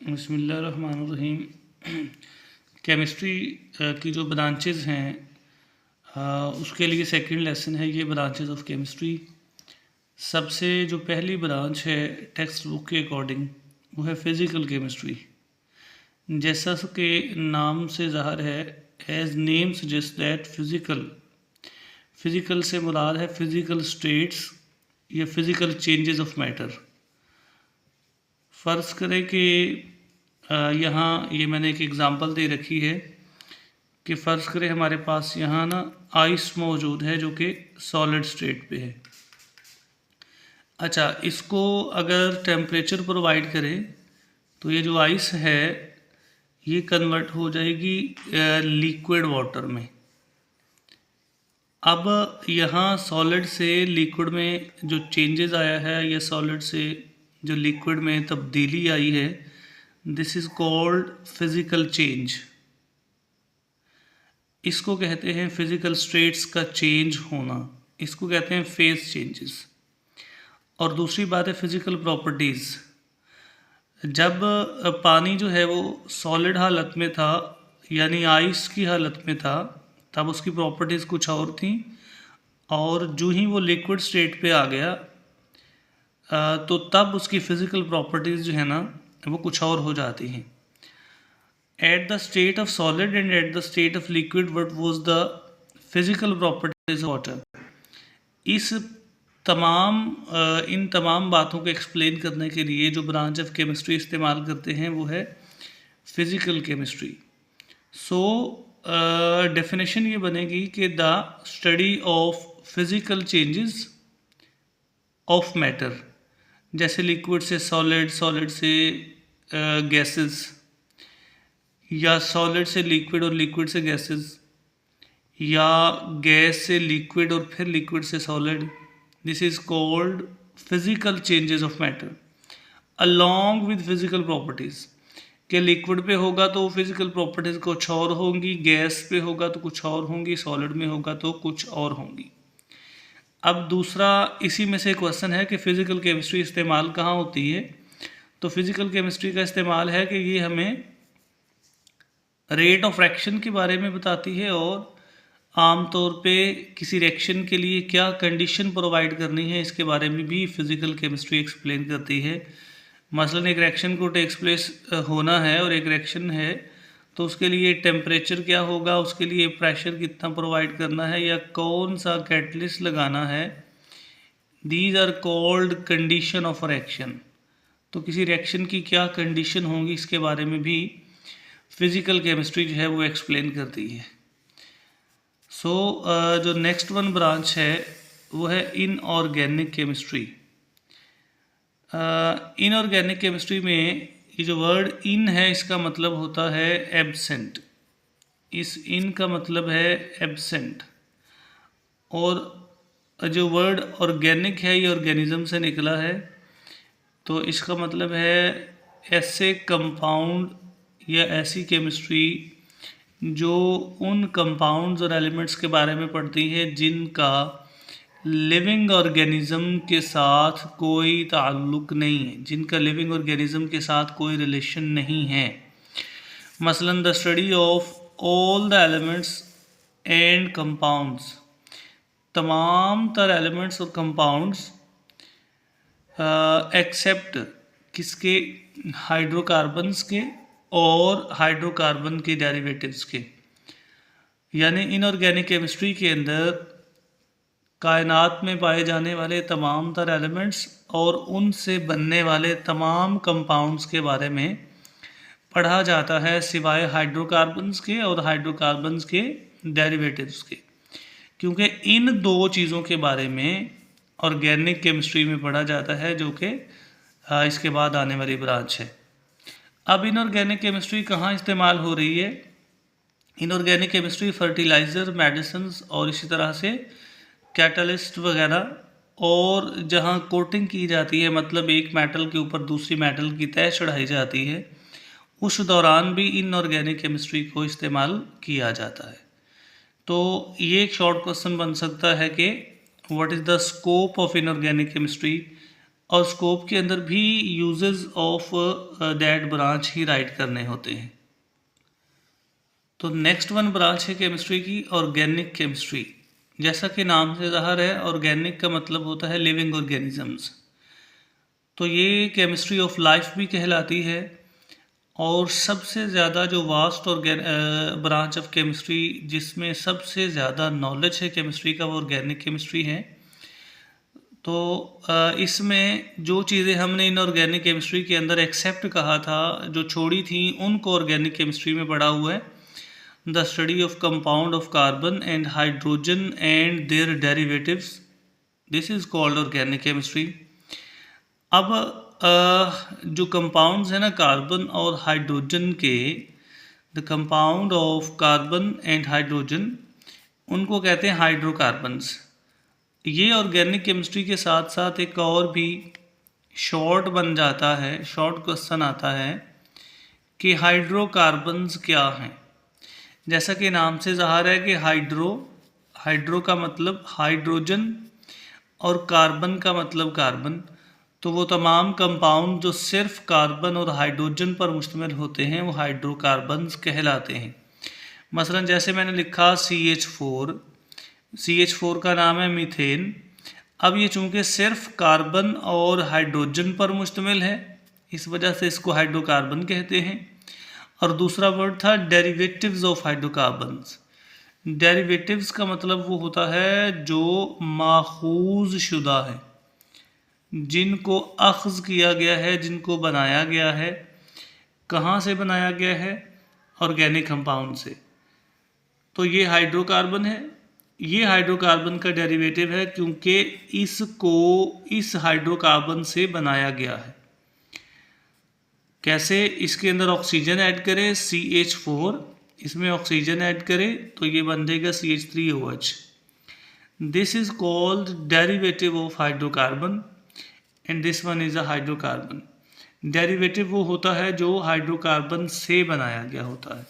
बिस्मिल्लाहिर्रहमानिर्रहीम। केमिस्ट्री की जो ब्रांचेज़ हैं उसके लिए सेकंड लेसन है ये ब्रांचेज़ ऑफ केमिस्ट्री। सबसे जो पहली ब्रांच है टेक्स्ट बुक के अकॉर्डिंग वो है फ़िज़िकल केमिस्ट्री। जैसा कि नाम से ज़ाहिर है, as name suggest that physical से मुराद है फ़िज़िकल स्टेट्स या फ़िज़िकल चेंजेस ऑफ मैटर। फ़र्ज़ करें कि यहाँ ये मैंने एक एग्ज़ाम्पल दे रखी है कि फ़र्ज़ करें हमारे पास यहाँ ना आइस मौजूद है जो कि सॉलिड स्टेट पे है। अच्छा, इसको अगर टेम्परेचर प्रोवाइड करें तो ये जो आइस है ये कन्वर्ट हो जाएगी लिक्विड वाटर में। अब यहाँ सॉलिड से लिक्विड में जो चेंजेस आया है या सॉलिड से जो लिक्विड में तब्दीली आई है, this is called physical change. इसको कहते हैं फिज़िकल स्टेट्स का चेंज होना, इसको कहते हैं फेज चेंजेस। और दूसरी बात है फिज़िकल प्रॉपर्टीज़। जब पानी जो है वो सॉलिड हालत में था यानी आइस की हालत में था, तब उसकी प्रॉपर्टीज़ कुछ और थी, और जो ही वो लिक्विड स्टेट पे आ गया तो तब उसकी फ़िज़िकल प्रॉपर्टीज़ जो है ना वो कुछ और हो जाती हैं। At the state of solid and at the state of liquid what was the physical properties of water. इन तमाम बातों को एक्सप्लेन करने के लिए जो ब्रांच ऑफ केमिस्ट्री इस्तेमाल करते हैं वो है फ़िज़िकल केमिस्ट्री। सो डेफिनेशन ये बनेगी कि the study of physical changes of matter, जैसे लिक्विड से सॉलिड, सॉलिड से गैसेस, या सॉलिड से लिक्विड और लिक्विड से गैसेस, या गैस से लिक्विड और फिर लिक्विड से solid. This is called physical changes of matter along with physical properties. कि लिक्विड पे होगा तो फिज़िकल प्रॉपर्टीज़ कुछ और होंगी, गैस पे होगा तो कुछ और होंगी, सॉलिड में होगा तो कुछ और होंगी। अब दूसरा इसी में से क्वेश्चन है कि फ़िज़िकल केमिस्ट्री इस्तेमाल कहाँ होती है। तो फिज़िकल केमिस्ट्री का इस्तेमाल है कि ये हमें रेट ऑफ रिएक्शन के बारे में बताती है और आम तौर पे किसी रिएक्शन के लिए क्या कंडीशन प्रोवाइड करनी है इसके बारे में भी फ़िज़िकल केमिस्ट्री एक्सप्लेन करती है। मसलन एक रिएक्शन को टेक्स प्लेस होना है और एक रिएक्शन है तो उसके लिए टेम्परेचर क्या होगा, उसके लिए प्रेशर कितना प्रोवाइड करना है या कौन सा कैटलिस्ट लगाना है। These are called condition of reaction. तो किसी रिएक्शन की क्या कंडीशन होंगी इसके बारे में भी फ़िज़िकल केमिस्ट्री जो है वो एक्सप्लेन करती है। सो जो नेक्स्ट वन ब्रांच है वो है इनऑर्गेनिक केमिस्ट्री। इनऑर्गेनिक केमिस्ट्री में ये जो वर्ड इन है इसका मतलब होता है एब्सेंट। इस इन का मतलब है एब्सेंट, और जो वर्ड ऑर्गेनिक है ये ऑर्गेनिज्म से निकला है, तो इसका मतलब है ऐसे कंपाउंड या ऐसी केमिस्ट्री जो उन कंपाउंड्स और एलिमेंट्स के बारे में पढ़ती है जिनका लिविंग ऑर्गेनिज्म के साथ कोई ताल्लुक़ नहीं है, जिनका लिविंग ऑर्गेनिज्म के साथ कोई रिलेशन नहीं है। मसलन the study of all the elements and compounds, तमाम तर एलिमेंट्स और कंपाउंड्स एक्सेप्ट किसके, हाइड्रोकार्बन्स के और हाइड्रोकार्बन के डेरिवेटिव्स के। यानी इनऑर्गेनिक केमिस्ट्री के अंदर कायनात में पाए जाने वाले तमाम तर एलिमेंट्स और उनसे बनने वाले तमाम कंपाउंड्स के बारे में पढ़ा जाता है सिवाय हाइड्रोकार्बन्स के और हाइड्रोकार्बन्स के डेरिवेटिव्स के, क्योंकि इन दो चीज़ों के बारे में ऑर्गेनिक केमिस्ट्री में पढ़ा जाता है जो कि इसके बाद आने वाली ब्रांच है। अब इनऑर्गेनिक केमिस्ट्री कहाँ इस्तेमाल हो रही है। इनऑर्गेनिक केमिस्ट्री फर्टिलाइज़र, मेडिसिन्स और इसी तरह से कैटलिस्ट वगैरह, और जहाँ कोटिंग की जाती है, मतलब एक मेटल के ऊपर दूसरी मेटल की तह चढ़ाई जाती है, उस दौरान भी इनऑर्गेनिक केमिस्ट्री को इस्तेमाल किया जाता है। तो ये एक शॉर्ट क्वेश्चन बन सकता है कि what is the scope of inorganic chemistry, और स्कोप के अंदर भी uses of that branch he right करने होते हैं। तो नेक्स्ट वन ब्रांच है केमिस्ट्री की ऑर्गेनिक केमिस्ट्री। जैसा कि नाम से ज़ाहिर है, ऑर्गेनिक का मतलब होता है लिविंग ऑर्गेनिजम्स। तो ये केमिस्ट्री ऑफ लाइफ भी कहलाती है और सबसे ज़्यादा जो वास्ट ब्रांच ऑफ केमिस्ट्री जिसमें सबसे ज़्यादा नॉलेज है केमिस्ट्री का, वो ऑर्गेनिक केमिस्ट्री है। तो इसमें जो चीज़ें हमने इनऑर्गेनिक केमिस्ट्री के अंदर एक्सेप्ट कहा था, जो छोड़ी थी, उनको ऑर्गेनिक केमिस्ट्री में पढ़ा हुआ है। The study of compound of carbon and hydrogen and their derivatives, this is called organic chemistry. अब जो कंपाउंड्स हैं ना कार्बन और हाइड्रोजन के, the compound of carbon and hydrogen, उनको कहते हैं हाइड्रोकार्बन्स। ये ऑर्गेनिक केमिस्ट्री के साथ साथ एक और भी शॉर्ट बन जाता है, शॉर्ट क्वेश्चन आता है कि हाइड्रोकार्बन्स क्या हैं। जैसा कि नाम से ज़ाहिर है कि हाइड्रो का मतलब हाइड्रोजन और कार्बन का मतलब कार्बन। तो वो तमाम कंपाउंड जो सिर्फ कार्बन और हाइड्रोजन पर मुश्तमिल होते हैं वो हाइड्रोकार्बन्स कहलाते हैं। मसलन जैसे मैंने लिखा CH4 का नाम है मीथेन। अब ये चूँकि सिर्फ कार्बन और हाइड्रोजन पर मुश्तमिल है, इस वजह से इसको हाइड्रोकार्बन कहते हैं। और दूसरा वर्ड था डेरिवेटिव्स ऑफ हाइड्रोकार्बन्स। डेरिवेटिव्स का मतलब वो होता है जो माखूज शुदा है, जिनको अख्ज़ किया गया है, जिनको बनाया गया है। कहाँ से बनाया गया है? ऑर्गेनिक कंपाउंड से। तो ये हाइड्रोकार्बन है, ये हाइड्रोकार्बन का डेरिवेटिव है क्योंकि इसको इस हाइड्रोकार्बन से बनाया गया है। कैसे? इसके अंदर ऑक्सीजन ऐड करें CH4, इसमें ऑक्सीजन ऐड करें तो ये बन जाएगा CH3OH। This is called derivative of hydrocarbon and this one is a hydrocarbon. Derivative वो होता है जो हाइड्रोकार्बन से बनाया गया होता है।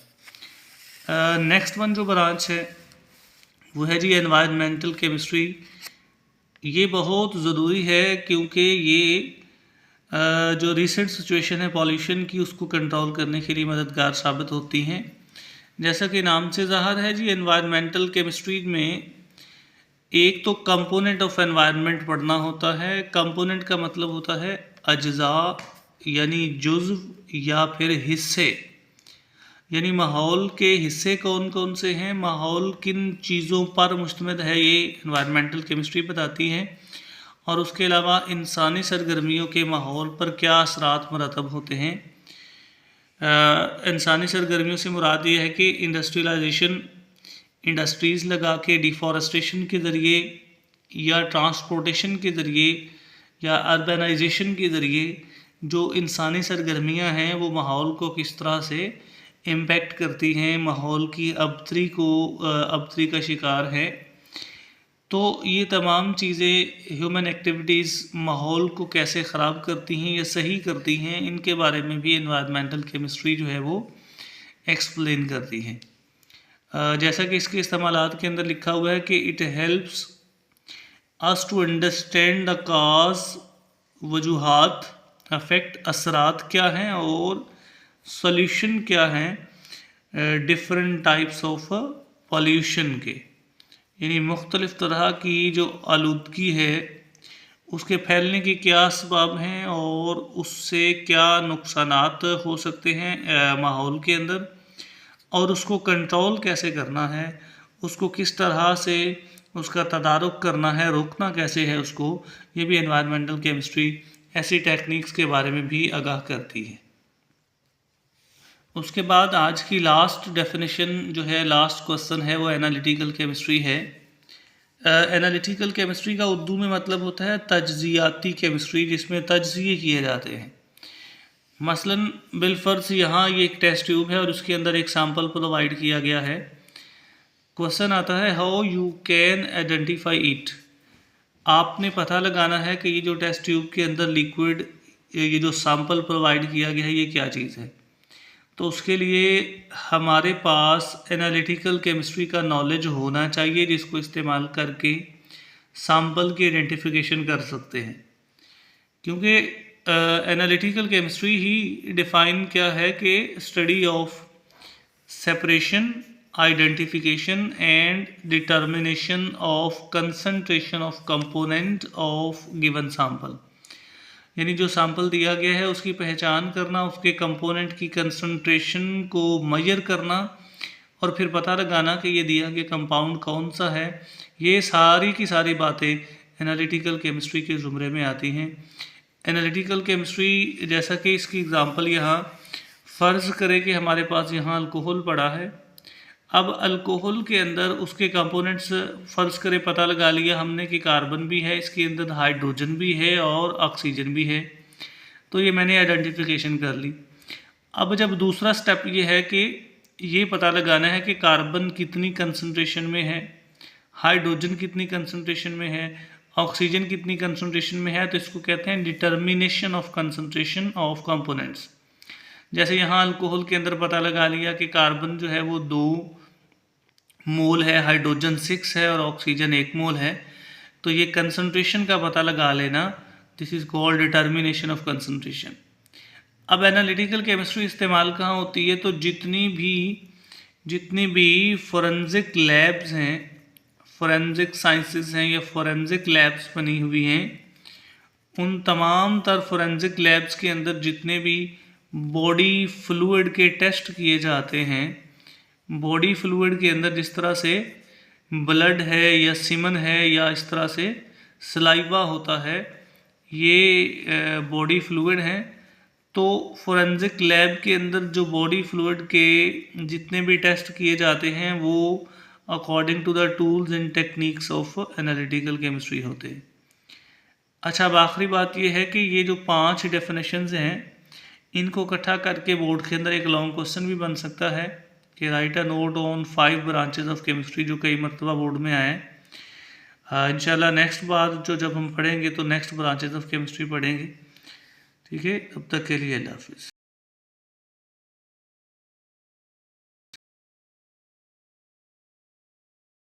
नेक्स्ट वन जो ब्रांच है वो है जी एनवायरमेंटल केमिस्ट्री। ये बहुत ज़रूरी है क्योंकि ये जो रिसेंट सिचुएशन है पॉल्यूशन की, उसको कंट्रोल करने के लिए मददगार साबित होती हैं। जैसा कि नाम से ज़ाहिर है जी, एनवायरमेंटल केमिस्ट्री में एक तो कंपोनेंट ऑफ एनवायरनमेंट पढ़ना होता है। कंपोनेंट का मतलब होता है अज्जा, यानी जुज़्व या फिर हिस्से, यानी माहौल के हिस्से कौन कौन से हैं, माहौल किन चीज़ों पर मुश्तमिल है, ये एनवायरमेंटल केमिस्ट्री बताती है। और उसके अलावा इंसानी सरगर्मियों के माहौल पर क्या असरात मरतब होते हैं। इंसानी सरगर्मियों से मुराद ये है कि इंडस्ट्रियलाइजेशन, इंडस्ट्रीज़ लगा के डिफॉरेस्टेशन के ज़रिए या ट्रांसपोर्टेशन के ज़रिए या अर्बनाइजेशन के ज़रिए जो इंसानी सरगर्मियां हैं वो माहौल को किस तरह से इम्पेक्ट करती हैं, माहौल की अबतरी का शिकार है। तो ये तमाम चीज़ें, ह्यूमन एक्टिविटीज़ माहौल को कैसे ख़राब करती हैं या सही करती हैं, इनके बारे में भी एनवायरमेंटल केमिस्ट्री जो है वो एक्सप्लेन करती है। जैसा कि इसके इस्तेमालात के अंदर लिखा हुआ है कि it helps us to understand the cause, वजूहात, अफेक्ट, असरात क्या हैं और सॉल्यूशन क्या हैं डिफरेंट टाइप्स ऑफ पॉल्यूशन के, यानी मुख्तलिफ़ तरह की जो आलूदगी है उसके फैलने के क्या असबाब हैं और उससे क्या नुकसानात हो सकते हैं माहौल के अंदर, और उसको कंट्रोल कैसे करना है, उसको किस तरह से उसका तदारुक करना है, रोकना कैसे है उसको। ये भी एनवायरमेंटल केमिस्ट्री ऐसी टेक्निक्स के बारे में भी आगाह करती है। उसके बाद आज की लास्ट डेफिनेशन जो है, लास्ट क्वेश्चन है, वो एनालिटिकल केमिस्ट्री है। एनालिटिकल केमिस्ट्री का उर्दू में मतलब होता है तज्जियाती केमिस्ट्री, जिसमें तज्जिए किए जाते हैं। मसलन बिलफर्ज यहाँ ये एक टेस्ट ट्यूब है और उसके अंदर एक सैंपल प्रोवाइड किया गया है। क्वेश्चन आता है how you can identify it. आपने पता लगाना है कि ये जो टेस्ट ट्यूब के अंदर लिक्विड, ये जो सैंपल प्रोवाइड किया गया है, ये क्या चीज़ है। तो उसके लिए हमारे पास एनालिटिकल केमिस्ट्री का नॉलेज होना चाहिए, जिसको इस्तेमाल करके सैंपल की आइडेंटिफिकेशन कर सकते हैं क्योंकि एनालिटिकल केमिस्ट्री ही डिफाइन क्या है कि study of separation, identification and determination of concentration of component of given sample, यानी जो सैंपल दिया गया है उसकी पहचान करना, उसके कंपोनेंट की कंसंट्रेशन को मेजर करना और फिर पता लगाना कि ये दिया गया कंपाउंड कौन सा है। ये सारी की सारी बातें एनालिटिकल केमिस्ट्री के ज़ुमरे में आती हैं। एनालिटिकल केमिस्ट्री, जैसा कि इसकी एग्जांपल यहाँ फ़र्ज़ करें कि हमारे पास यहाँ अल्कोहल पड़ा है। अब अल्कोहल के अंदर उसके कंपोनेंट्स फ़र्ज़ करें पता लगा लिया हमने कि कार्बन भी है, इसके अंदर हाइड्रोजन भी है और ऑक्सीजन भी है, तो ये मैंने आइडेंटिफिकेशन कर ली। अब जब दूसरा स्टेप ये है कि ये पता लगाना है कि कार्बन कितनी कंसंट्रेशन में है, हाइड्रोजन कितनी कंसंट्रेशन में है, ऑक्सीजन कितनी कंसंट्रेशन में है, तो इसको कहते हैं determination of concentration of components. जैसे यहाँ अल्कोहल के अंदर पता लगा लिया कि कार्बन जो है वो 2 मोल है, हाइड्रोजन 6 है और ऑक्सीजन 1 मोल है, तो ये कंसंट्रेशन का पता लगा लेना, this is called determination of concentration. अब एनालिटिकल केमिस्ट्री इस्तेमाल कहाँ होती है, तो जितनी भी फोरेंसिक लैब्स हैं, फोरेंसिक साइंसेस हैं या फोरेंसिक लैब्स बनी हुई हैं, उन तमाम तर फोरेंसिक लैब्स के अंदर जितने भी बॉडी फ्लूइड के टेस्ट किए जाते हैं, बॉडी फ्लूइड के अंदर जिस तरह से ब्लड है या सीमन है या इस तरह से सलाइवा होता है, ये बॉडी फ्लूइड हैं। तो फोरेंसिक लैब के अंदर जो बॉडी फ्लूइड के जितने भी टेस्ट किए जाते हैं वो according to the tools and techniques of analytical chemistry होते हैं। अच्छा, अब आखिरी बात ये है कि ये जो 5 डेफिनेशंस हैं इनको इकट्ठा करके बोर्ड के अंदर एक लॉन्ग क्वेश्चन भी बन सकता है कि right a note on 5 branches of chemistry, जो कई मरतबा बोर्ड में आए। इंशाल्लाह नेक्स्ट बार जब हम पढ़ेंगे तो नेक्स्ट ब्रांचेस ऑफ केमिस्ट्री पढ़ेंगे। ठीक है, तब तक के लिए अल्लाह हाफिज़।